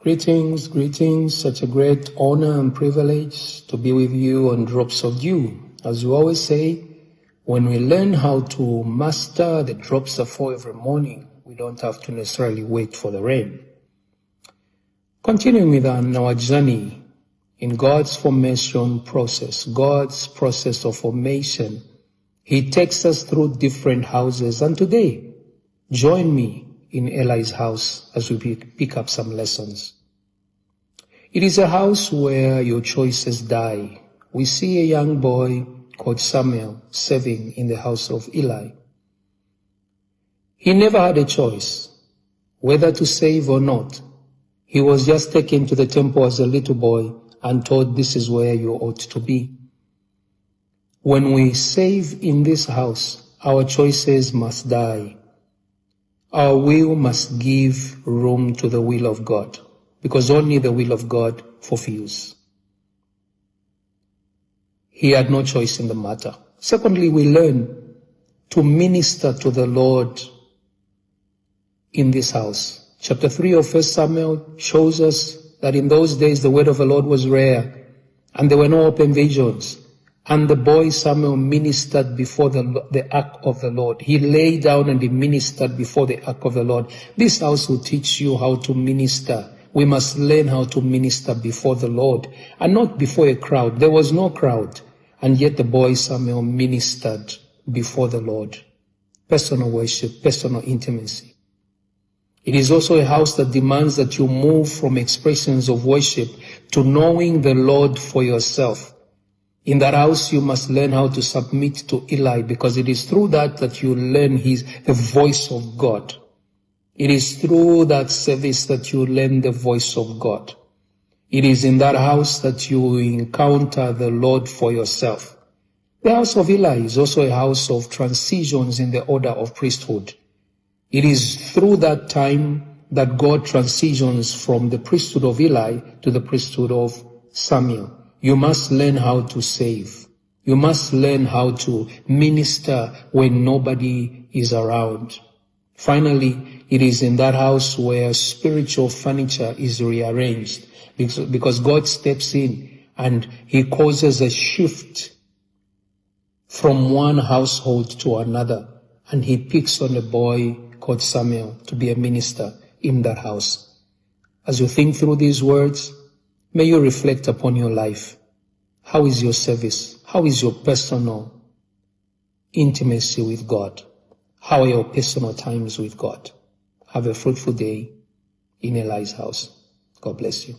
Greetings, greetings. Such a great honor and privilege to be with you on Drops of Dew. As we always say, when we learn how to master the drops of fall every morning, we don't have to necessarily wait for the rain. Continuing with our journey in God's formation process, God's process of formation, He takes us through different houses. And today, join me in ELI'S house as we pick up some lessons. It is a house where your choices die. We see a young boy called Samuel serving in the house of Eli. He never had a choice whether to save or not. He was just taken to the temple as a little boy and told, this is where you ought to be. When we save in this house, our choices must die. Our will must give room to the will of God, because only the will of God fulfills. He had no choice in the matter. Secondly, we learn to minister to the Lord in this house. Chapter 3 of 1 Samuel shows us that in those days the word of the Lord was rare, and there were no open visions. And the boy Samuel ministered before the ark of the Lord. He lay down and he ministered before the ark of the Lord. This house will teach you how to minister. We must learn how to minister before the Lord and not before a crowd. There was no crowd, and yet the boy Samuel ministered before the Lord. Personal worship, personal intimacy. It is also a house that demands that you move from expressions of worship to knowing the Lord for yourself. In that house, you must learn how to submit to Eli, because it is through that you learn the voice of God. It is through that service that you learn the voice of God. It is in that house that you encounter the Lord for yourself. The house of Eli is also a house of transitions in the order of priesthood. It is through that time that God transitions from the priesthood of Eli to the priesthood of Samuel. You must learn how to save. You must learn how to minister when nobody is around. Finally, it is in that house where spiritual furniture is rearranged, because God steps in and He causes a shift from one household to another, and He picks on a boy called Samuel to be a minister in that house. As you think through these words, may you reflect upon your life. How is your service? How is your personal intimacy with God? How are your personal times with God? Have a fruitful day in ELI'S house. God bless you.